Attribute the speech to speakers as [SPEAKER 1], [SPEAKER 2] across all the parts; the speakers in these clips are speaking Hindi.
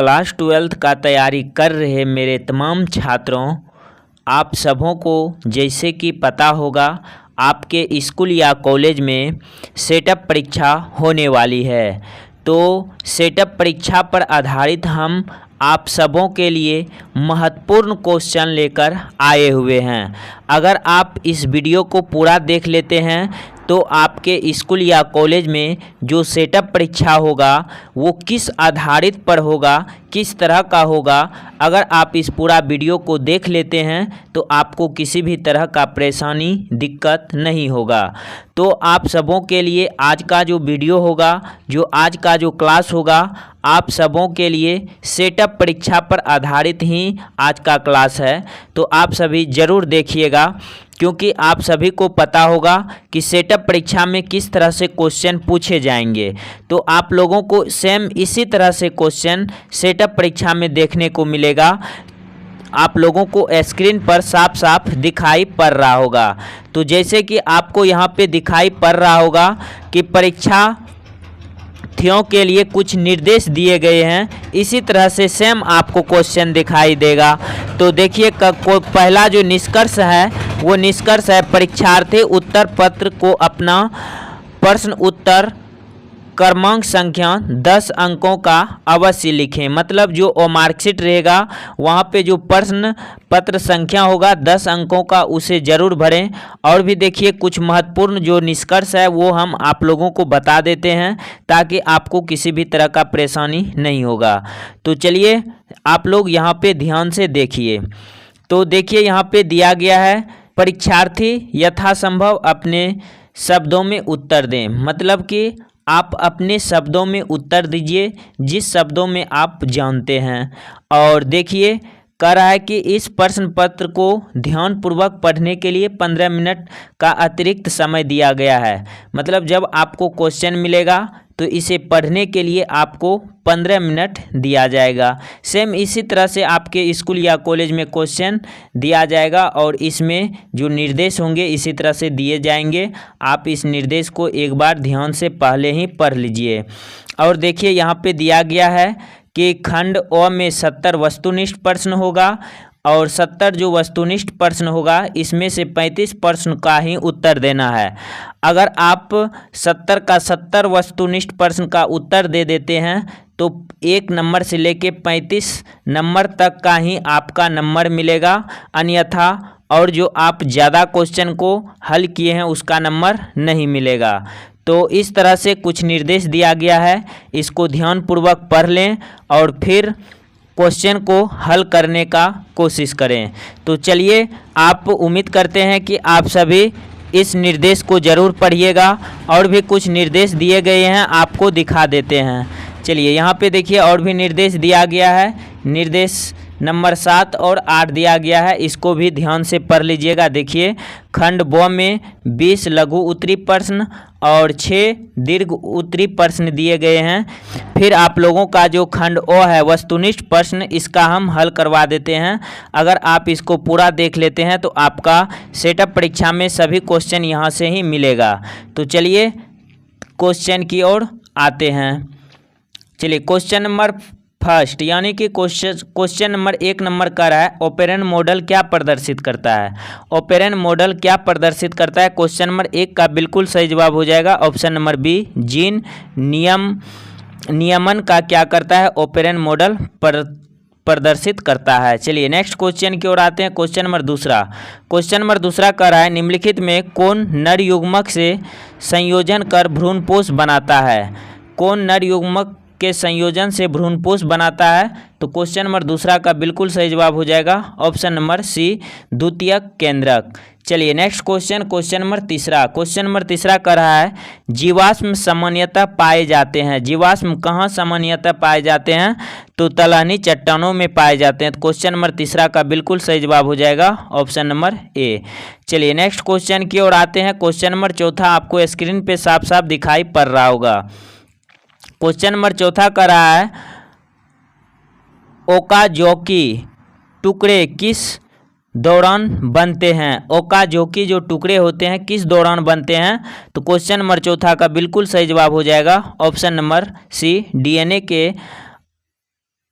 [SPEAKER 1] क्लास 12th का तैयारी कर रहे मेरे तमाम छात्रों, आप सबों को जैसे कि पता होगा आपके स्कूल या कॉलेज में सेटअप परीक्षा होने वाली है। तो सेटअप परीक्षा पर आधारित हम आप सबों के लिए महत्वपूर्ण क्वेश्चन लेकर आए हुए हैं। अगर आप इस वीडियो को पूरा देख लेते हैं तो आपके स्कूल या कॉलेज में जो सेटअप परीक्षा होगा वो किस आधारित पर होगा, किस तरह का होगा, अगर आप इस पूरा वीडियो को देख लेते हैं तो आपको किसी भी तरह का परेशानी दिक्कत नहीं होगा। तो आप सबों के लिए आज का जो वीडियो होगा, जो आज का जो क्लास होगा, आप सबों के लिए सेटअप परीक्षा पर आधारित ही आज का क्लास है। तो आप सभी ज़रूर देखिएगा, क्योंकि आप सभी को पता होगा कि सेटअप परीक्षा में किस तरह से क्वेश्चन पूछे जाएंगे। तो आप लोगों को सेम इसी तरह से क्वेश्चन सेटअप परीक्षा में देखने को मिलेगा। आप लोगों को स्क्रीन पर साफ साफ दिखाई पड़ रहा होगा। तो जैसे कि आपको यहाँ पे दिखाई पड़ रहा होगा कि परीक्षार्थियों के लिए कुछ निर्देश दिए गए हैं, इसी तरह से सेम आपको क्वेश्चन दिखाई देगा। तो देखिए पहला जो निष्कर्ष है वो निष्कर्ष है, परीक्षार्थी उत्तर पत्र को अपना प्रश्न उत्तर क्रमांक संख्या 10 अंकों का अवश्य लिखें। मतलब जो मार्कशीट रहेगा वहाँ पे जो प्रश्न पत्र संख्या होगा 10 अंकों का, उसे ज़रूर भरें। और भी देखिए कुछ महत्वपूर्ण जो निष्कर्ष है वो हम आप लोगों को बता देते हैं ताकि आपको किसी भी तरह का परेशानी नहीं होगा। तो चलिए आप लोग यहाँ पे ध्यान से देखिए। तो देखिए यहाँ पे दिया गया है, परीक्षार्थी यथासंभव अपने शब्दों में उत्तर दें। मतलब कि आप अपने शब्दों में उत्तर दीजिए जिस शब्दों में आप जानते हैं। और देखिए कह रहा है कि इस प्रश्न पत्र को ध्यानपूर्वक पढ़ने के लिए 15 मिनट का अतिरिक्त समय दिया गया है। मतलब जब आपको क्वेश्चन मिलेगा तो इसे पढ़ने के लिए आपको 15 मिनट दिया जाएगा। सेम इसी तरह से आपके स्कूल या कॉलेज में क्वेश्चन दिया जाएगा और इसमें जो निर्देश होंगे इसी तरह से दिए जाएंगे। आप इस निर्देश को एक बार ध्यान से पहले ही पढ़ लीजिए। और देखिए यहाँ पे दिया गया है कि खंड अ में 70 वस्तुनिष्ठ प्रश्न होगा और 70 जो वस्तुनिष्ठ प्रश्न होगा इसमें से 35 प्रश्न का ही उत्तर देना है। अगर आप 70 का 70 वस्तुनिष्ठ प्रश्न का उत्तर दे देते हैं तो 1 नंबर से लेके 35 नंबर तक का ही आपका नंबर मिलेगा। अन्यथा और जो आप ज़्यादा क्वेश्चन को हल किए हैं उसका नंबर नहीं मिलेगा। तो इस तरह से कुछ निर्देश दिया गया है, इसको ध्यानपूर्वक पढ़ लें और फिर क्वेश्चन को हल करने का कोशिश करें। तो चलिए आप उम्मीद करते हैं कि आप सभी इस निर्देश को ज़रूर पढ़िएगा। और भी कुछ निर्देश दिए गए हैं, आपको दिखा देते हैं। चलिए यहाँ पे देखिए और भी निर्देश दिया गया है। निर्देश नंबर 7 और 8 दिया गया है, इसको भी ध्यान से पढ़ लीजिएगा। देखिए खंड ब में 20 लघु उत्तरी प्रश्न और 6 दीर्घ उत्तरी प्रश्न दिए गए हैं। फिर आप लोगों का जो खंड अ है वस्तुनिष्ठ प्रश्न, इसका हम हल करवा देते हैं। अगर आप इसको पूरा देख लेते हैं तो आपका सेटअप परीक्षा में सभी क्वेश्चन यहाँ से ही मिलेगा। तो चलिए क्वेश्चन की ओर आते हैं। चलिए क्वेश्चन नंबर फर्स्ट यानी कि क्वेश्चन नंबर 1 नंबर का रहा है, ऑपरेंड मॉडल क्या प्रदर्शित करता है। ऑपरेंड मॉडल क्या प्रदर्शित करता है? क्वेश्चन नंबर 1 का बिल्कुल सही जवाब हो जाएगा ऑप्शन नंबर बी। जीन नियमन का क्या करता है? ऑपरेंड मॉडल प्रदर्शित करता है। चलिए नेक्स्ट क्वेश्चन की ओर आते हैं। क्वेश्चन नंबर दूसरा कह रहा है, निम्नलिखित में कौन नर युग्मक से संयोजन कर भ्रूणपोष बनाता है? कौन नर युग्मक के संयोजन से भ्रूणपोष बनाता है? तो क्वेश्चन नंबर दूसरा का बिल्कुल सही जवाब हो जाएगा ऑप्शन नंबर सी, द्वितीयक केंद्रक। चलिए नेक्स्ट क्वेश्चन नंबर तीसरा कह रहा है, जीवाश्म सामान्यतः पाए जाते हैं। जीवाश्म कहाँ सामान्यतः पाए जाते हैं? तो तलहनी चट्टानों में पाए जाते हैं। तो क्वेश्चन नंबर तीसरा का बिल्कुल सही जवाब हो जाएगा ऑप्शन नंबर ए। चलिए नेक्स्ट क्वेश्चन की ओर आते हैं। क्वेश्चन नंबर चौथा आपको स्क्रीन पे साफ साफ दिखाई पड़ रहा होगा। क्वेश्चन नंबर चौथा कह रहा है, ओकाज़की टुकड़े किस दौरान बनते हैं? ओकाज़की जो टुकड़े होते हैं किस दौरान बनते हैं? तो क्वेश्चन नंबर चौथा का बिल्कुल सही जवाब हो जाएगा ऑप्शन नंबर सी, डीएनए के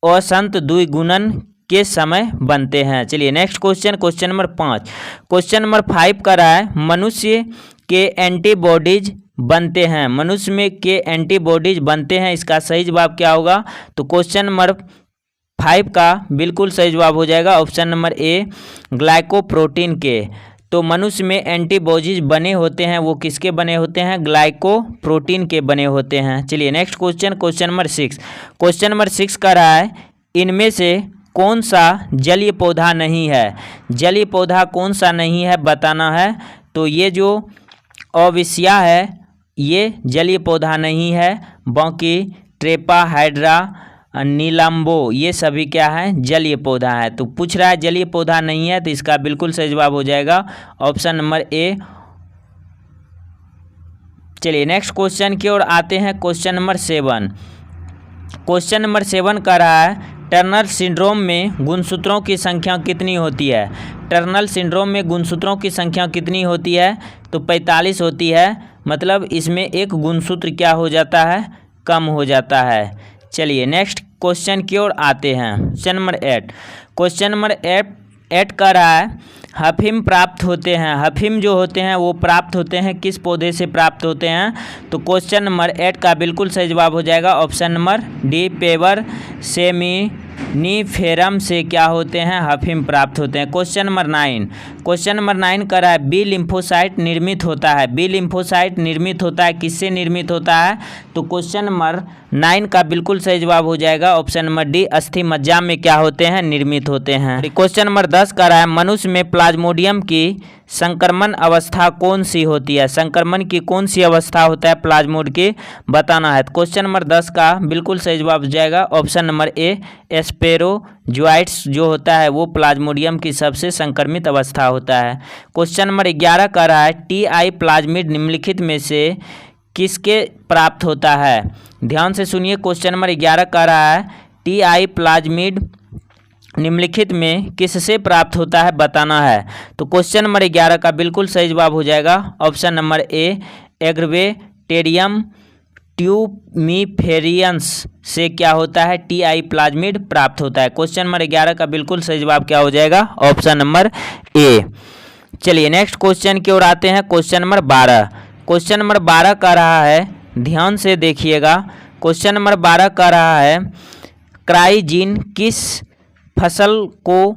[SPEAKER 1] असंत द्विगुणन के समय बनते हैं। चलिए next question, question number 5। Question number 5 का रहा है मनुष्य के एंटीबॉडीज बनते हैं, मनुष्य में के एंटीबॉडीज बनते हैं, इसका सही जवाब क्या होगा? तो क्वेश्चन नंबर 5 का बिल्कुल सही जवाब हो जाएगा ऑप्शन नंबर ए, ग्लाइकोप्रोटीन के। तो मनुष्य में एंटीबॉडीज बने होते हैं, वो किसके बने होते हैं? ग्लाइकोप्रोटीन के बने होते हैं। चलिए next question, question number 6। Question number 6 का रहा है इनमें से कौन सा जलीय पौधा नहीं है? जलीय पौधा कौन सा नहीं है बताना है। तो ये जो ओविसिया है ये जलीय पौधा नहीं है, बाकी ट्रेपा, हाइड्रा, नीलाम्बो ये सभी क्या है? जलीय पौधा है। तो पूछ रहा है जलीय पौधा नहीं है, तो इसका बिल्कुल सही जवाब हो जाएगा ऑप्शन नंबर ए। चलिए नेक्स्ट क्वेश्चन की ओर आते हैं, क्वेश्चन नंबर 7। क्वेश्चन नंबर 7 का रहा है टर्नर सिंड्रोम में गुणसूत्रों की संख्या कितनी होती है? टर्नर सिंड्रोम में गुणसूत्रों की संख्या कितनी होती है? तो 45 होती है, मतलब इसमें एक गुणसूत्र क्या हो जाता है? कम हो जाता है। चलिए नेक्स्ट क्वेश्चन की ओर आते हैं, क्वेश्चन नंबर 8। क्वेश्चन नंबर 8 का रहा है अफीम प्राप्त होते हैं, अफीम जो होते हैं वो प्राप्त होते हैं किस पौधे से प्राप्त होते हैं? तो क्वेश्चन नंबर 8 का बिल्कुल सही जवाब हो जाएगा ऑप्शन नंबर डी, पेवर सेमिनिफेरम से क्या होते हैं? अफीम प्राप्त होते हैं। Question number 9। क्वेश्चन नंबर 9 का रहा है बी लिम्फोसाइट निर्मित होता है, बी लिम्फोसाइट निर्मित होता है किससे निर्मित होता है? तो क्वेश्चन नंबर 9 का बिल्कुल सही जवाब हो जाएगा ऑप्शन नंबर डी, अस्थि मज्जा में क्या होते हैं? निर्मित होते हैं। क्वेश्चन नंबर 10 का रहा है मनुष्य में प्लाज्मोडियम की संक्रमण अवस्था कौन सी होती है? संक्रमण की कौन सी अवस्था होता है प्लाज्मोड की बताना है। क्वेश्चन नंबर 10 का बिल्कुल सही जवाब हो जाएगा ऑप्शन नंबर ए, एस्पेरोजोइट्स जो होता है वो प्लाज्मोडियम की सबसे संक्रमित अवस्था होता है। क्वेश्चन नंबर 11 का रहा है टी.आई. प्लाज्मिड निम्नलिखित में से किसके प्राप्त होता है? ध्यान से सुनिए, क्वेश्चन नंबर 11 का रहा है टी.आई. प्लाज्मिड निम्नलिखित में किससे प्राप्त होता है बताना है। तो क्वेश्चन नंबर 11 का बिल्कुल सही जवाब हो जाएगा ऑप्शन नंबर ए, एग्रवेटेरियम ट्यूमिफेरियंस से क्या होता है? टी.आई. प्लाज्मिड प्राप्त होता है। क्वेश्चन नंबर 11 का बिल्कुल सही जवाब क्या हो जाएगा? Option number A. चलिए नेक्स्ट क्वेश्चन की ओर आते हैं, क्वेश्चन नंबर 12। क्वेश्चन नंबर 12 का रहा है, ध्यान से देखिएगा, क्वेश्चन नंबर 12 का रहा है क्राइजीन किस फसल को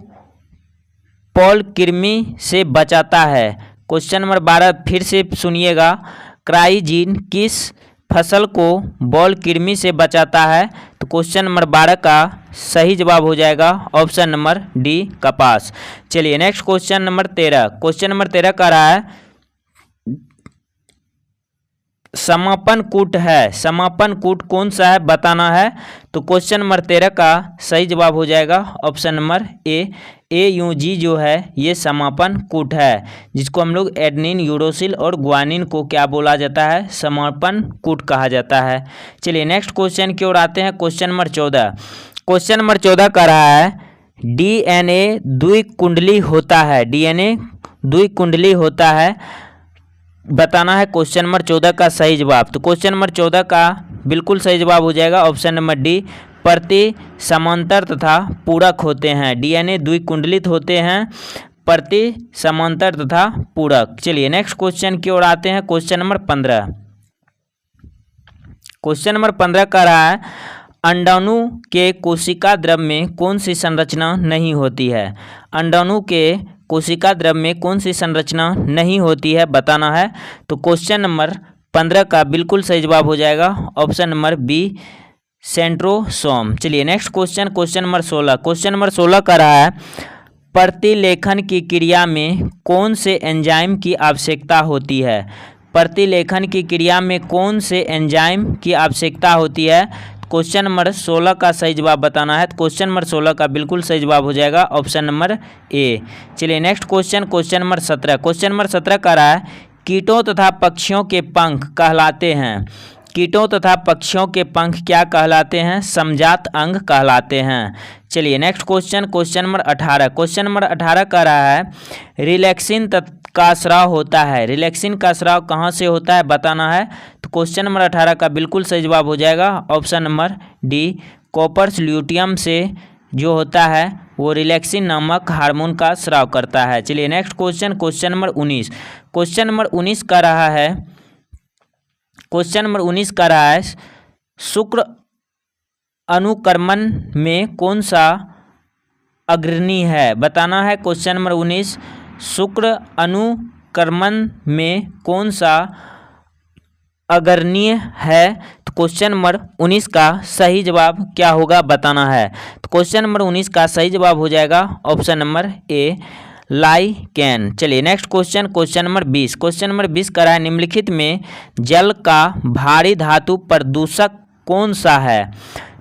[SPEAKER 1] पॉल कृमि से बचाता है? क्वेश्चन नंबर 12 फिर से सुनिएगा, क्राइजीन किस फसल को बॉल कृमि से बचाता है? तो क्वेश्चन नंबर 12 का सही जवाब हो जाएगा ऑप्शन नंबर डी, कपास। चलिए next question number 13। Question number 13 का रहा है समापन कूट है, समापन कूट कौन सा है बताना है। तो क्वेश्चन नंबर 13 का सही जवाब हो जाएगा ऑप्शन नंबर ए, AUG जो है ये समापन कूट है, जिसको हम लोग एडेनिन, यूरोसिल और ग्वानिन को क्या बोला जाता है? समापन कूट कहा जाता है। चलिए नेक्स्ट क्वेश्चन की ओर आते हैं, क्वेश्चन नंबर 14। क्वेश्चन नंबर 14 का रहा है DNA द्विकुंडली होता है, DNA द्विकुंडली होता है बताना है क्वेश्चन नंबर 14 का सही जवाब। तो क्वेश्चन नंबर 14 का बिल्कुल सही जवाब हो जाएगा ऑप्शन नंबर डी, प्रति समांतर तथा पूरक होते हैं, DNA द्विकुंडलित होते हैं, प्रति समांतर तथा पूरक। चलिए नेक्स्ट क्वेश्चन की ओर आते हैं, क्वेश्चन नंबर 15। क्वेश्चन नंबर 15 का रहा है अंडाणु के कोशिका द्रव में कौन सी संरचना नहीं होती है? अंडाणु के कोशिका द्रव में कौन सी संरचना नहीं होती है बताना है। तो क्वेश्चन नंबर 15 का बिल्कुल सही जवाब हो जाएगा ऑप्शन नंबर बी, सेंट्रोसोम। चलिए next question, question number 16। Question number 16 का रहा है प्रतिलेखन की क्रिया में कौन से एंजाइम की आवश्यकता होती है? प्रतिलेखन की क्रिया में कौन से एंजाइम की आवश्यकता होती है? क्वेश्चन नंबर 16 का सही जवाब बताना है। क्वेश्चन नंबर 16 का बिल्कुल सही जवाब हो जाएगा ऑप्शन नंबर ए। चलिए next question, question number 17। Question number 17 का रहा है कीटों तथा पक्षियों के पंख कहलाते हैं, कीटों तथा पक्षियों के पंख क्या कहलाते हैं? समजात अंग कहलाते हैं। चलिए next question, question number 18। Question number 18 का रहा है रिलैक्सिन का स्राव होता है, रिलैक्सिन का स्राव कहाँ से होता है बताना है। तो क्वेश्चन नंबर 18 का बिल्कुल सही जवाब हो जाएगा option number D, corpus luteum से जो होता है वो रिलैक्सिन नामक हार्मोन का स्राव करता है। चलिए next question, question number 19। Question number 19 का रहा है, क्वेश्चन नंबर 19 का रहा है शुक्र अनुक्रमण में कौन सा अग्रणी है, बताना है। क्वेश्चन नंबर 19, शुक्र अनुक्रमण में कौन सा अग्रणीय है। तो क्वेश्चन नंबर 19 का सही जवाब क्या होगा, बताना है। तो क्वेश्चन नंबर 19 का सही जवाब हो जाएगा ऑप्शन नंबर ए, लाइकेन। चलिए next question, question number 20। Question number 20 का रहा है निम्नलिखित में जल का भारी धातु प्रदूषक कौन सा है।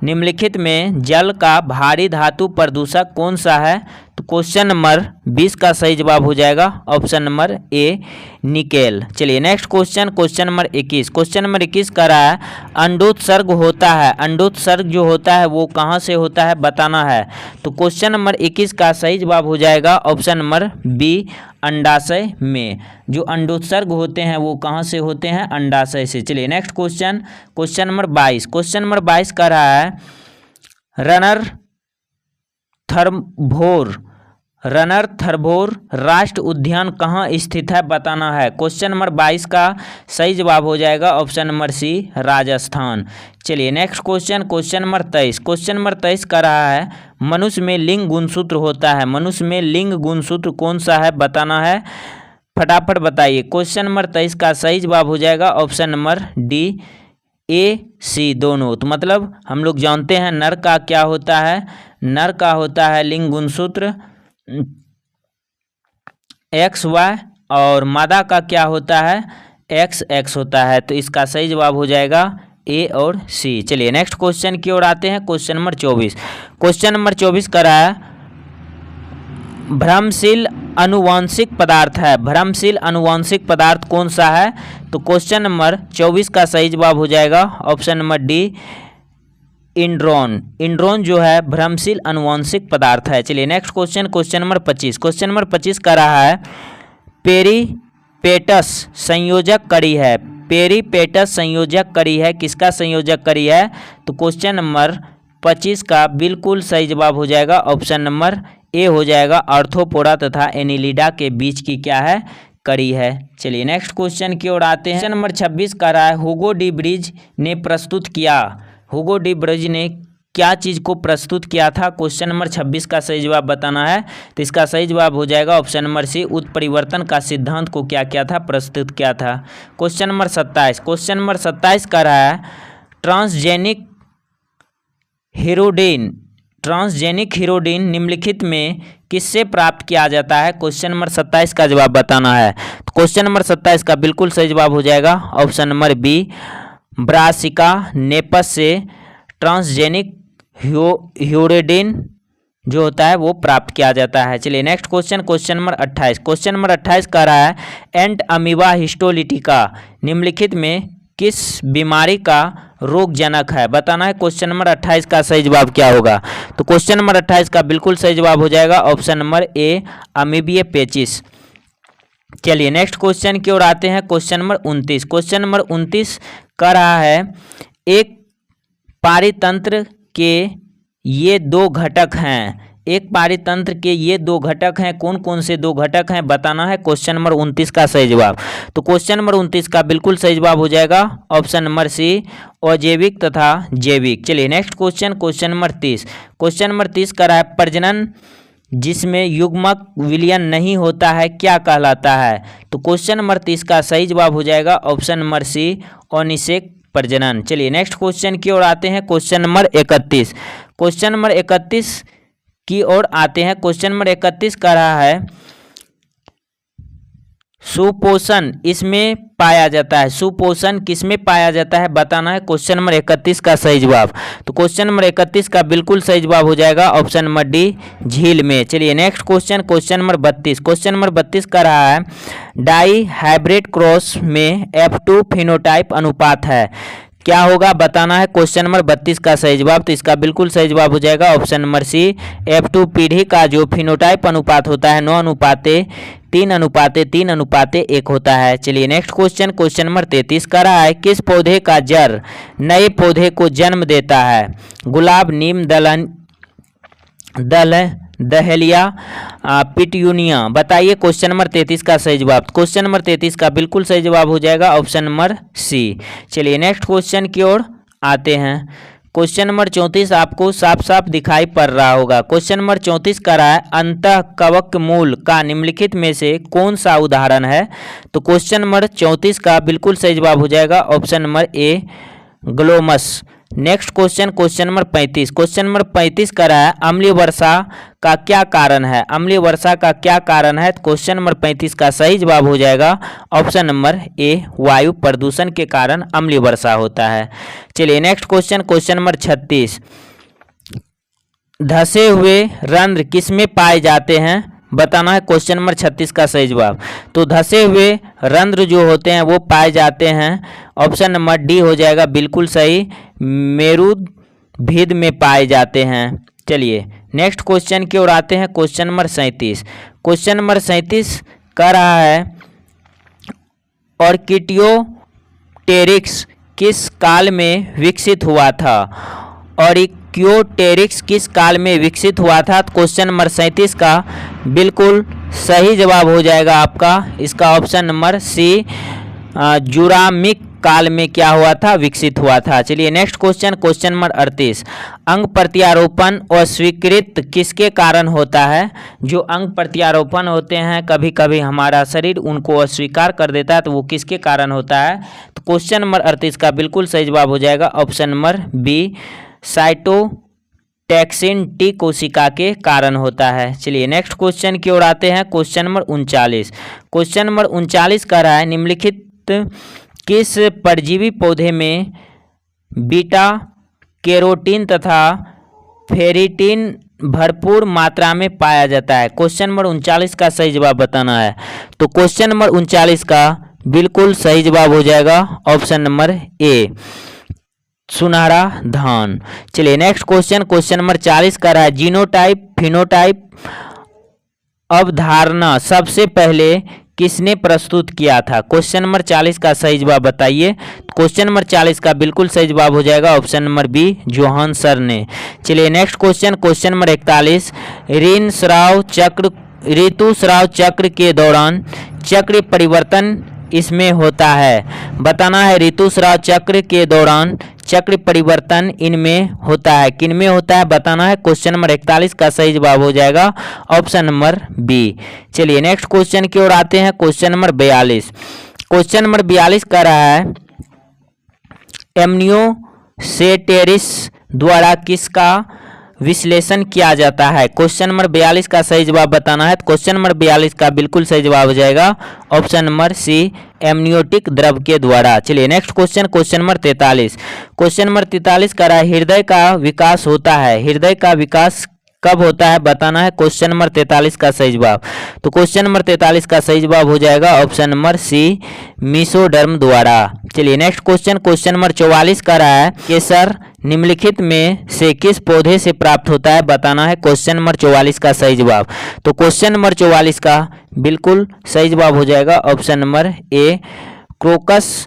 [SPEAKER 1] निम्नलिखित में जल का भारी धातु प्रदूषक कौन सा है। तो क्वेश्चन नंबर 20 का सही जवाब हो जाएगा ऑप्शन नंबर ए, निकेल। चलिए next question, question number 21। Question number 21 का रहा है अंडोत्सर्ग होता है, अंडोत्सर्ग जो होता है वो कहाँ से होता है, बताना है। तो क्वेश्चन नंबर 21 का सही जवाब हो जाएगा ऑप्शन नंबर बी, अंडाशय में। जो अंडोत्सर्ग होते हैं वो कहाँ से होते हैं, अंडाशय से। चलिए next question, question number 22। Question number 22 का रहा है रनर थरभोर राष्ट्रीय उद्यान कहाँ स्थित है, बताना है। क्वेश्चन नंबर 22 का सही जवाब हो जाएगा ऑप्शन नंबर सी, राजस्थान। चलिए next question, question number 23। Question number 23 का रहा है मनुष्य में लिंग गुणसूत्र होता है, मनुष्य में लिंग गुणसूत्र कौन सा है, बताना है। फटाफट बताइए। क्वेश्चन नंबर 23 का सही जवाब हो जाएगा ऑप्शन नंबर डी, ए सी दोनों। तो मतलब हम लोग जानते हैं नर का क्या होता है, नर का होता है लिंग गुणसूत्र XY और मादा का क्या होता है, XX होता है। तो इसका सही जवाब हो जाएगा ए और सी। चलिए नेक्स्ट क्वेश्चन की ओर आते हैं, क्वेश्चन नंबर 24। क्वेश्चन नंबर 24 का रहा है भ्रमशील अनुवांशिक पदार्थ है, भ्रमशील अनुवांशिक पदार्थ कौन सा है। तो क्वेश्चन नंबर 24 का सही जवाब हो जाएगा ऑप्शन नंबर डी, इंड्रोन। इंड्रोन जो है भ्रमशील अनुवांशिक पदार्थ है। चलिए next question, question number 25। Question number 25 का रहा है पेरीपेटस संयोजक कड़ी है, पेरीपेटस संयोजक कड़ी है, किसका संयोजक कड़ी है। तो क्वेश्चन नंबर 25 का बिल्कुल सही जवाब हो जाएगा ऑप्शन नंबर ए हो जाएगा, आर्थ्रोपोडा तथा एनिलिडा के बीच की क्या है, कड़ी है। चलिए नेक्स्ट क्वेश्चन की ओर आते हैं। क्वेश्चन नंबर 26 का रहा है हुगो डी ब्रिज ने प्रस्तुत किया, हुगो डी ब्रिज ने क्या चीज़ को प्रस्तुत किया था। क्वेश्चन नंबर 26 का सही जवाब बताना है। तो इसका सही जवाब हो जाएगा ऑप्शन नंबर सी, उत्परिवर्तन का सिद्धांत को क्या किया था, प्रस्तुत किया था। Question number 27। क्वेश्चन नंबर 27 का रहा है ट्रांसजेनिक हीरोडिन, ट्रांसजेनिक हीरोडिन निम्नलिखित में किससे प्राप्त किया जाता है। क्वेश्चन नंबर 27 का जवाब बताना है। तो क्वेश्चन नंबर 27 का बिल्कुल सही जवाब हो जाएगा option number B, Brassica napus से ट्रांसजेनिक हीरोडिन जो होता है वो प्राप्त किया जाता है। चलिए नेक्स्ट क्वेश्चन, क्वेश्चन नंबर 28। क्वेश्चन नंबर 28 का रहा है एंट अमीबा हिस्टोलिटिका निम्नलिखित में किस बीमारी का रोग जनक है, बताना है। क्वेश्चन नंबर 28 का सही जवाब क्या होगा। तो क्वेश्चन नंबर 28 का बिल्कुल सही जवाब हो जाएगा ऑप्शन नंबर ए, अमीबिया पेचिस। चलिए नेक्स्ट क्वेश्चन की ओर आते हैं। Question number 29। क्वेश्चन नंबर 29 का रहा है एक पारितंत्र के ये दो घटक हैं, एक पारितंत्र के ये दो घटक हैं, कौन कौन से दो घटक हैं, बताना है। क्वेश्चन नंबर 29 का सही जवाब। तो क्वेश्चन नंबर 29 का बिल्कुल सही जवाब हो जाएगा ऑप्शन नंबर सी, अजैविक तथा जैविक। चलिए next question, question number 30। Question number 30 का रहा है प्रजनन जिसमें युग्मक विलयन नहीं होता है क्या कहलाता है। तो क्वेश्चन नंबर 30 का सही जवाब हो जाएगा ऑप्शन नंबर सी, अनिषेक प्रजनन। चलिए नेक्स्ट क्वेश्चन की ओर आते हैं। Question number 31। क्वेश्चन नंबर 31 की ओर आते हैं। क्वेश्चन नंबर 31 का रहा है सुपोषण इसमें पाया जाता है, सुपोषण किसमें पाया जाता है, बताना है। क्वेश्चन नंबर 31 का सही जवाब। तो क्वेश्चन नंबर 31 का बिल्कुल सही जवाब हो जाएगा ऑप्शन नंबर डी, झील में। चलिए next question, question number 32। Question number 32 का रहा है डाई हाइब्रिड क्रॉस में F2 फिनोटाइप अनुपात है, क्या होगा बताना है। क्वेश्चन नंबर 32 का सही जवाब, तो इसका बिल्कुल सही जवाब हो जाएगा ऑप्शन नंबर सी। F2 पीढ़ी का जो फिनोटाइप अनुपात होता है 9:3:3:1 होता है। चलिए नेक्स्ट क्वेश्चन, क्वेश्चन नंबर 33 का रहा है, किस पौधे का जड़ नए पौधे को जन्म देता है। गुलाब, नीम, दहलिया, पिट्यूनिया। बताइए क्वेश्चन नंबर 33 का सही जवाब। क्वेश्चन नंबर 33 का बिल्कुल सही जवाब हो जाएगा ऑप्शन नंबर सी। चलिए नेक्स्ट क्वेश्चन की ओर आते हैं। क्वेश्चन नंबर 34 आपको साफ साफ दिखाई पड़ रहा होगा। क्वेश्चन नंबर 34 का रहा है, अंतःकवक मूल का निम्नलिखित में से कौन सा उदाहरण है। तो क्वेश्चन नंबर 34 का बिल्कुल सही जवाब हो जाएगा ऑप्शन नंबर ए, Glomus. Next question, question number 35। Question number 35 का रहा है, अम्लीय वर्षा का क्या कारण है। अम्लीय वर्षा का क्या कारण है। तो क्वेश्चन नंबर 35 का सही जवाब हो जाएगा ऑप्शन नंबर ए, वायु प्रदूषण के कारण अम्लीय वर्षा होता है। चलिए नेक्स्ट क्वेश्चन, क्वेश्चन नंबर 36। धसे हुए रंध्र किसमें पाए जाते हैं, बताना है। क्वेश्चन नंबर 36 का सही जवाब, तो धसे हुए रंध्र जो होते हैं वो पाए जाते हैं, ऑप्शन नंबर डी हो जाएगा बिल्कुल सही, मेरुभिद में पाए जाते हैं। चलिए नेक्स्ट क्वेश्चन की ओर आते हैं। Question number 37। क्वेश्चन नंबर 37 का रहा है, ऑर्कियोटेरिक्स किस काल में विकसित हुआ था। ऑर्कियोटेरिक्स किस काल में विकसित हुआ था। क्वेश्चन नंबर 37 का बिल्कुल सही जवाब हो जाएगा आपका इसका ऑप्शन नंबर सी, जुरामिक काल में क्या हुआ था, विकसित हुआ था। चलिए नेक्स्ट क्वेश्चन, क्वेश्चन नंबर 38। अंग प्रत्यारोपण अस्वीकृत किसके कारण होता है। जो अंग प्रत्यारोपण होते हैं कभी कभी हमारा शरीर उनको अस्वीकार कर देता है, तो वो किसके कारण होता है। तो क्वेश्चन नंबर 38 का बिल्कुल सही जवाब हो जाएगा ऑप्शन नंबर बी, साइटोटैक्सिन टी कोशिका के कारण होता है। चलिए नेक्स्ट क्वेश्चन की ओर आते हैं। Question number 39। क्वेश्चन नंबर 39 का रहा है, निम्नलिखित किस परजीवी पौधे में बीटा कैरोटीन तथा फेरिटिन भरपूर मात्रा में पाया जाता है। क्वेश्चन नंबर 39 का सही जवाब बताना है। तो क्वेश्चन नंबर 39 का बिल्कुल सही जवाब हो जाएगा ऑप्शन नंबर ए, सुनहरा धान। चलिए नेक्स्ट क्वेश्चन, क्वेश्चन नंबर 40 का रहा है, जीनोटाइप फिनोटाइप अवधारणा सबसे पहले किसने प्रस्तुत किया था। क्वेश्चन नंबर 40 का सही जवाब बताइए। क्वेश्चन नंबर 40 का बिल्कुल सही जवाब हो जाएगा ऑप्शन नंबर बी, जोहानसन ने। चलिए नेक्स्ट क्वेश्चन, क्वेश्चन नंबर 41। ऋतुस्राव चक्र के दौरान चक्र परिवर्तन इसमें होता है, बताना है। ऋतुस्राव चक्र के दौरान चक्र परिवर्तन इनमें होता है, किनमें होता है बताना है। क्वेश्चन नंबर 41 का सही जवाब हो जाएगा ऑप्शन नंबर बी। चलिए नेक्स्ट क्वेश्चन की ओर आते हैं। Question number 42। क्वेश्चन नंबर 42 का रहा है, एमनियोसेटेरिस द्वारा किसका विश्लेषण किया जाता है। क्वेश्चन नंबर 42 का सही जवाब बताना है। क्वेश्चन नंबर 42 का बिल्कुल सही जवाब हो जाएगा ऑप्शन नंबर सी, एमनियोटिक द्रव के द्वारा। चलिए next question, question number 43। Question number 43 का रहा है, हृदय का विकास होता है, हृदय का विकास कब होता है बताना है। क्वेश्चन नंबर 43 का सही जवाब, तो क्वेश्चन नंबर 43 का सही जवाब हो जाएगा ऑप्शन नंबर सी, मीसोडर्म द्वारा। चलिए नेक्स्ट क्वेश्चन, क्वेश्चन नंबर 44 का रहा है, केसर निम्नलिखित में से किस पौधे से प्राप्त होता है बताना है। क्वेश्चन नंबर 44 का सही जवाब, तो क्वेश्चन नंबर 44 का बिल्कुल सही जवाब हो जाएगा ऑप्शन नंबर ए, क्रोकस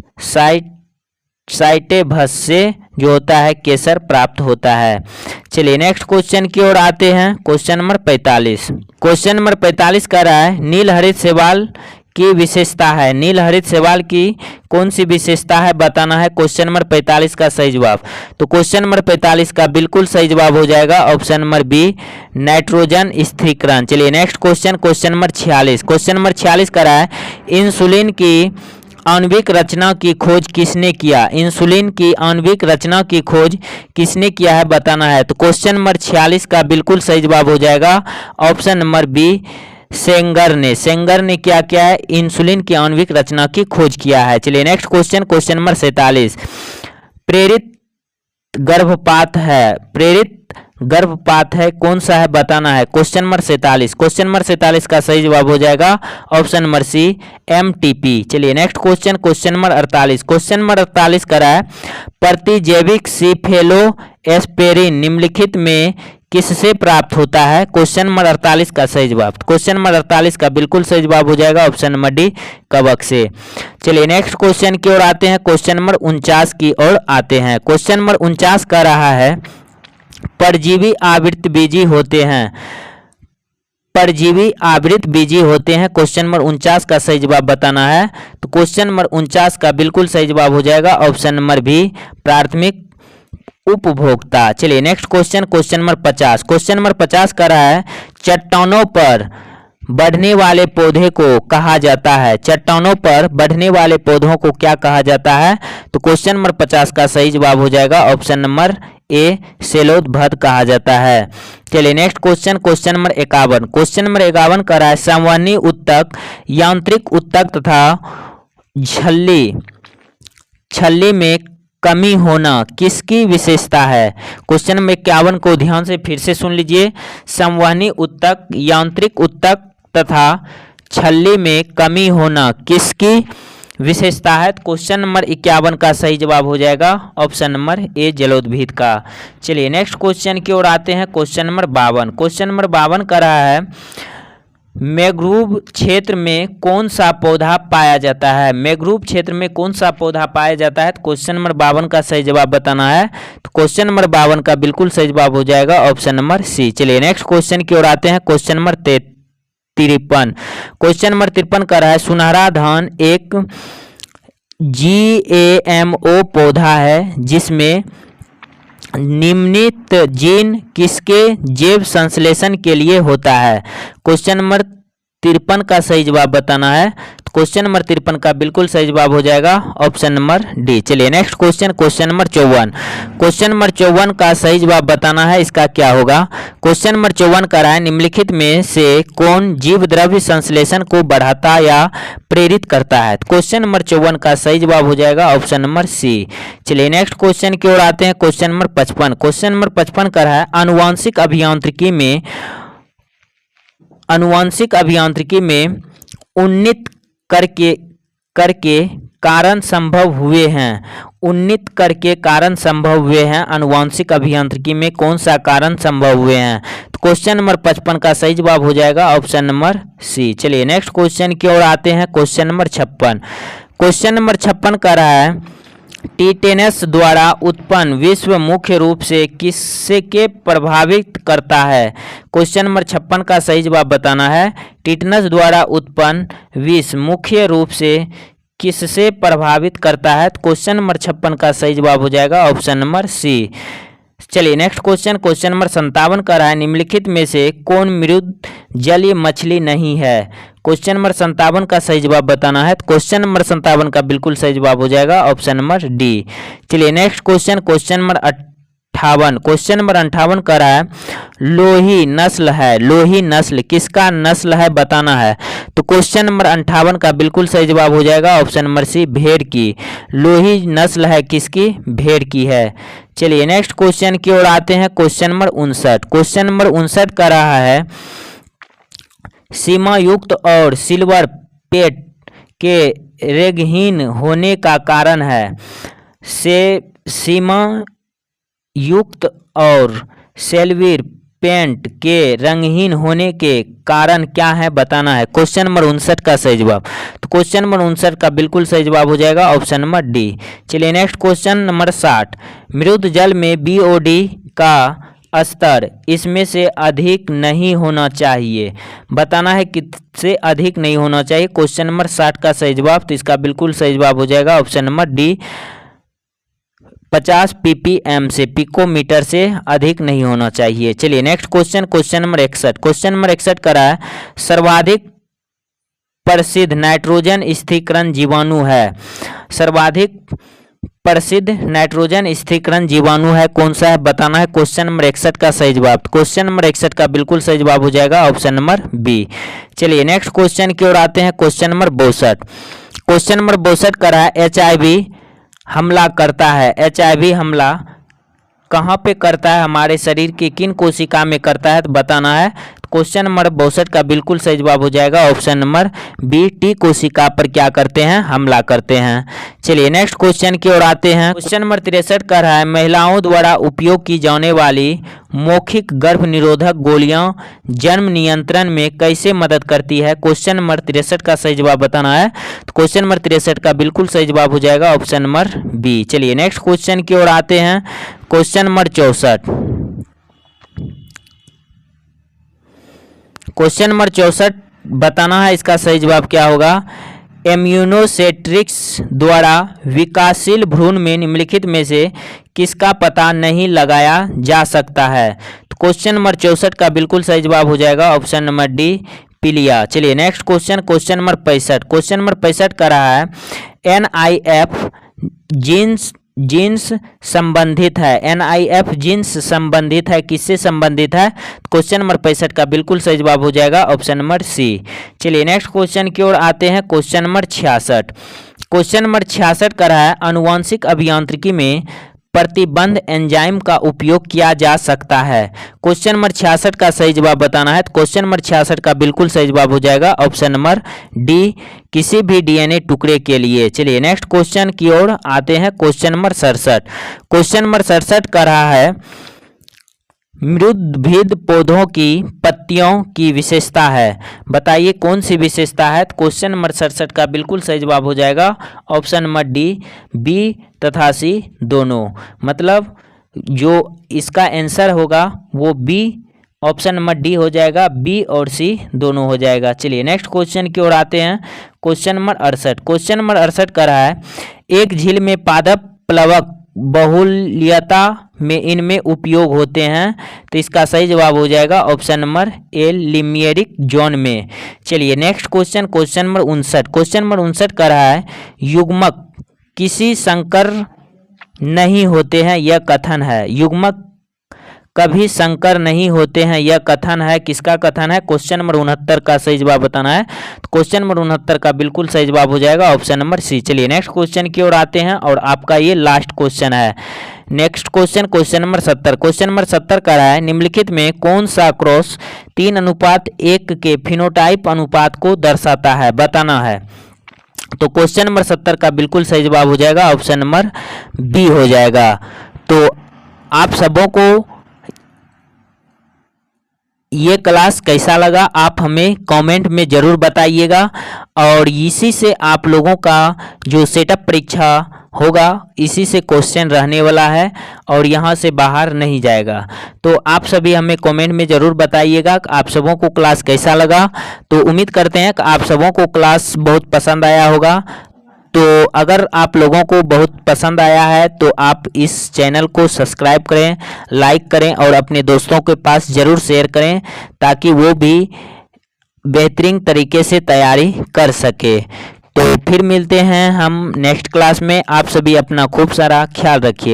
[SPEAKER 1] साइटेभस से जो होता है केसर प्राप्त होता है। चलिए नेक्स्ट क्वेश्चन की ओर आते हैं। Question number 45। क्वेश्चन नंबर 45 का रहा है, नील हरित शैवाल की विशेषता है, नील हरित शैवाल की कौन सी विशेषता है बताना है। क्वेश्चन नंबर 45 का सही जवाब, तो क्वेश्चन नंबर 45 का बिल्कुल सही जवाब हो जाएगा ऑप्शन नंबर बी, नाइट्रोजन स्थिरीकरण। चलिए next question, question number 46। Question number 46 का रहा है, इंसुलिन की आणविक रचना की खोज किसने किया। इंसुलिन की आणविक रचना की खोज किसने किया है बताना है। तो क्वेश्चन नंबर 46 का बिल्कुल सही जवाब हो जाएगा ऑप्शन नंबर बी, सेंगर ने। सेंगर ने क्या किया है, इंसुलिन की आणविक रचना की खोज किया है। चलिए नेक्स्ट क्वेश्चन, क्वेश्चन नंबर 47। प्रेरित गर्भपात है, प्रेरित गर्भपात है, कौन सा है बताना है। क्वेश्चन नंबर 47, क्वेश्चन नंबर 47 का सही जवाब हो जाएगा ऑप्शन नंबर सी MTP। चलिए next question, question number 48, question number 48 करा है प्रतिजैविक सीफेलोस्पेरिन निम्नलिखित में किससे प्राप्त होता है। क्वेश्चन नंबर 48 का सही जवाब, क्वेश्चन नंबर 48 का बिल्कुल सही जवाब हो जाएगा ऑप्शन नंबर डी कवक से। चलिए नेक्स्ट क्वेश्चन की ओर आते हैं, क्वेश्चन नंबर 49 की ओर आते हैं। क्वेश्चन नंबर 49 का रहा है परजीवी आवृतबीजी होते हैं, परजीवी आवृतबीजी होते हैं। क्वेश्चन नंबर 49 का सही जवाब बताना है। तो क्वेश्चन नंबर 49 का बिल्कुल सही जवाब हो जाएगा ऑप्शन नंबर बी प्राथमिक उपभोक्ता। चलिए next question, question number 50, question number 50 का रहा है चट्टानों पर बढ़ने वाले पौधे को कहा जाता है, चट्टानों पर बढ़ने वाले पौधों को क्या कहा जाता है। तो क्वेश्चन नंबर 50 का सही जवाब हो जाएगा ऑप्शन नंबर ए शैलोदभद कहा जाता है। चलिए next question, question number 51, question number 51 का रहा है संवहनी ऊतक, यांत्रिक ऊतक तथा छल्ली में कमी होना किसकी विशेषता है। क्वेश्चन नंबर 51 को ध्यान से फिर से सुन लीजिए। संवहनी ऊतक, यांत्रिक ऊतक तथा छल्ली में कमी होना किसकी विशेषता है। क्वेश्चन नंबर 51 का सही जवाब हो जाएगा ऑप्शन नंबर ए जलोदभिद का। चलिए नेक्स्ट क्वेश्चन की ओर आते हैं, क्वेश्चन नंबर 52, क्वेश्चन नंबर 52 का रहा है मैंग्रोव क्षेत्र में कौन सा पौधा पाया जाता है, मैंग्रोव क्षेत्र में कौन सा पौधा पाया जाता है। तो क्वेश्चन नंबर 52 का सही जवाब बताना है। तो क्वेश्चन नंबर 52 का बिल्कुल सही जवाब हो जाएगा ऑप्शन नंबर सी। चलिए नेक्स्ट क्वेश्चन की ओर आते हैं, क्वेश्चन नंबर 53, क्वेश्चन नंबर 53 का रहा है सुनहरा धान एक GAMO पौधा है जिसमें निम्नलिखित जीन किसके जैव संश्लेषण के लिए होता है। क्वेश्चन नंबर 53 का सही जवाब बताना है। तो क्वेश्चन नंबर 53 का बिल्कुल सही जवाब हो जाएगा ऑप्शन नंबर डी। चलिए next question, question number 54, question number 54 का सही जवाब बताना है। इसका क्या होगा। क्वेश्चन नंबर 54 का रहा है निम्नलिखित में से कौन जीव द्रव्य संश्लेषण को बढ़ाता या प्रेरित करता है। क्वेश्चन नंबर 54 का सही जवाब हो जाएगा ऑप्शन नंबर सी। चलिए नेक्स्ट क्वेश्चन की ओर आते हैं, क्वेश्चन नंबर 55, क्वेश्चन नंबर 55 का रहा है आनुवांशिक अभियांत्रिकी में उन्नत करके कारण संभव हुए हैं, उन्नत करके कारण संभव हुए हैं। आनुवांशिक अभियांत्रिकी में कौन सा कारण संभव हुए हैं। तो क्वेश्चन नंबर 55 का सही जवाब हो जाएगा ऑप्शन नंबर सी। चलिए नेक्स्ट क्वेश्चन की ओर आते हैं, क्वेश्चन नंबर 56, क्वेश्चन नंबर 56 का रहा है टिटेनस द्वारा उत्पन्न विष मुख्य रूप से किसके प्रभावित करता है। क्वेश्चन नंबर 56 का सही जवाब बताना है। टिटेनस द्वारा उत्पन्न विष मुख्य रूप से किससे प्रभावित करता है। क्वेश्चन नंबर 56 का सही जवाब हो जाएगा ऑप्शन नंबर सी। चलिए नेक्स्ट क्वेश्चन, क्वेश्चन नंबर 57 का रहा है निम्नलिखित में से कौन मृद जलीय मछली नहीं है। क्वेश्चन नंबर 57 का सही जवाब बताना है। तो क्वेश्चन नंबर 57 का बिल्कुल सही जवाब हो जाएगा ऑप्शन नंबर डी। चलिए next question, question number 58, question number 58 का रहा है लोही नस्ल है, लोही नस्ल किसका नस्ल है बताना है। तो क्वेश्चन नंबर 58 का बिल्कुल सही जवाब हो जाएगा ऑप्शन नंबर सी भेड़ की। लोही नस्ल है किसकी, भेड़ की है। चलिए नेक्स्ट क्वेश्चन की ओर आते हैं, क्वेश्चन नंबर 59, क्वेश्चन नंबर 59 का रहा है सीमा युक्त और सिल्वर पेट के रेगहीन होने का कारण है। से सीमा युक्त और सिल्वर पेंट के रंगहीन होने के कारण क्या है बताना है। क्वेश्चन नंबर 59 का सही जवाब। तो क्वेश्चन नंबर 59 का बिल्कुल सही जवाब हो जाएगा ऑप्शन नंबर डी। चलिए नेक्स्ट क्वेश्चन नंबर 60, मृद जल में BOD का स्तर इसमें से अधिक नहीं होना चाहिए, बताना है किससे अधिक नहीं होना चाहिए। क्वेश्चन नंबर 60 का सही जवाब, तो इसका बिल्कुल सही जवाब हो जाएगा ऑप्शन नंबर डी 50 ppm से पिकोमीटर से अधिक नहीं होना चाहिए। चलिए next question, question number 61, question number 61 का रहा है सर्वाधिक प्रसिद्ध नाइट्रोजन स्थिरीकरण जीवाणु है, सर्वाधिक प्रसिद्ध नाइट्रोजन स्थिरीकरण जीवाणु है कौन सा है बताना है। क्वेश्चन नंबर 61 का सही जवाब, क्वेश्चन नंबर 61 का बिल्कुल सही जवाब हो जाएगा ऑप्शन नंबर बी। चलिए नेक्स्ट क्वेश्चन की ओर आते हैं, क्वेश्चन नंबर 62, क्वेश्चन नंबर 62 का रहा है HIV हमला करता है, HIV हमला कहाँ पे करता है, हमारे शरीर की किन कोशिका में करता है तो बताना है। क्वेश्चन नंबर 62 का बिल्कुल सही जवाब हो जाएगा ऑप्शन नंबर बी, टी कोशिका पर क्या करते हैं, हमला करते हैं। चलिए नेक्स्ट क्वेश्चन की ओर आते हैं। क्वेश्चन नंबर 63 का रहा है महिलाओं द्वारा उपयोग की जाने वाली मौखिक गर्भ निरोधक गोलियां जन्म नियंत्रण में कैसे मदद करती है। क्वेश्चन नंबर 63 का सही जवाब बताना है। तो क्वेश्चन नंबर 63 का बिल्कुल सही जवाब हो जाएगा ऑप्शन नंबर बी। चलिए नेक्स्ट क्वेश्चन की ओर आते हैं। क्वेश्चन नंबर 64, क्वेश्चन नंबर 64 बताना है इसका सही जवाब क्या होगा। इम्यूनोसेट्रिक्स द्वारा विकासशील भ्रूण में निम्नलिखित में से किसका पता नहीं लगाया जा सकता है। तो क्वेश्चन नंबर 64 का बिल्कुल सही जवाब हो जाएगा ऑप्शन नंबर डी, पीलिया। चलिए next question, question number 65, question number 65 का रहा है NIF जीन्स संबंधित है। NIF जीन्स संबंधित है, किससे संबंधित है। क्वेश्चन नंबर 65 का बिल्कुल सही जवाब हो जाएगा ऑप्शन नंबर सी। चलिए नेक्स्ट क्वेश्चन की ओर आते हैं। क्वेश्चन नंबर 66, क्वेश्चन नंबर 66 का रहा है आनुवांशिक अभियांत्रिकी में प्रतिबंध एंजाइम का उपयोग किया जा सकता है। क्वेश्चन नंबर 66 का सही जवाब बताना है। तो क्वेश्चन नंबर 66 का बिल्कुल सही जवाब हो जाएगा ऑप्शन नंबर डी, किसी भी DNA टुकड़े के लिए। चलिए नेक्स्ट क्वेश्चन की ओर आते हैं। क्वेश्चन नंबर 67, क्वेश्चन नंबर 67 का रहा है मृदभिद पौधों की पत्तियों की विशेषता है, बताइए कौन सी विशेषता है। तो क्वेश्चन नंबर 67 का बिल्कुल सही जवाब हो जाएगा ऑप्शन नंबर डी, बी तथा सी दोनों। मतलब जो इसका आंसर होगा वो बी, ऑप्शन नंबर डी हो जाएगा, बी और सी दोनों हो जाएगा। चलिए नेक्स्ट क्वेश्चन की ओर आते हैं। क्वेश्चन नंबर 68, क्वेश्चन नंबर 68 का रहा है एक झील में पादप प्लवक बहुल्यता में इनमें उपयोग होते हैं। तो इसका सही जवाब हो जाएगा ऑप्शन नंबर ए, लिमियरिक जोन में। चलिए next question, question number 59, question number 59 का रहा है युग्मक किसी संकर नहीं होते हैं, यह कथन है। युग्मक कभी संकर नहीं होते हैं, यह कथन है, किसका कथन है। क्वेश्चन नंबर 69 का सही जवाब बताना है। तो क्वेश्चन नंबर 69 का बिल्कुल सही जवाब हो जाएगा ऑप्शन नंबर सी। चलिए नेक्स्ट क्वेश्चन की ओर आते हैं और आपका ये लास्ट क्वेश्चन है। Next question, question number 70, question number 70 का रहा है निम्नलिखित में कौन सा क्रॉस 3:1 के फिनोटाइप अनुपात को दर्शाता है, बताना है। तो क्वेश्चन नंबर 70 का बिल्कुल सही जवाब हो जाएगा ऑप्शन नंबर बी हो जाएगा। तो आप सबों को ये क्लास कैसा लगा आप हमें कमेंट में ज़रूर बताइएगा और इसी से आप लोगों का जो सेटअप परीक्षा होगा इसी से क्वेश्चन रहने वाला है और यहाँ से बाहर नहीं जाएगा। तो आप सभी हमें कमेंट में ज़रूर बताइएगा कि आप सबों को क्लास कैसा लगा। तो उम्मीद करते हैं कि आप सबों को क्लास बहुत पसंद आया होगा। तो अगर आप लोगों को बहुत पसंद आया है तो आप इस चैनल को सब्सक्राइब करें, लाइक करें और अपने दोस्तों के पास ज़रूर शेयर करें ताकि वो भी बेहतरीन तरीके से तैयारी कर सके। तो फिर मिलते हैं हम नेक्स्ट क्लास में। आप सभी अपना खूब सारा ख्याल रखिए।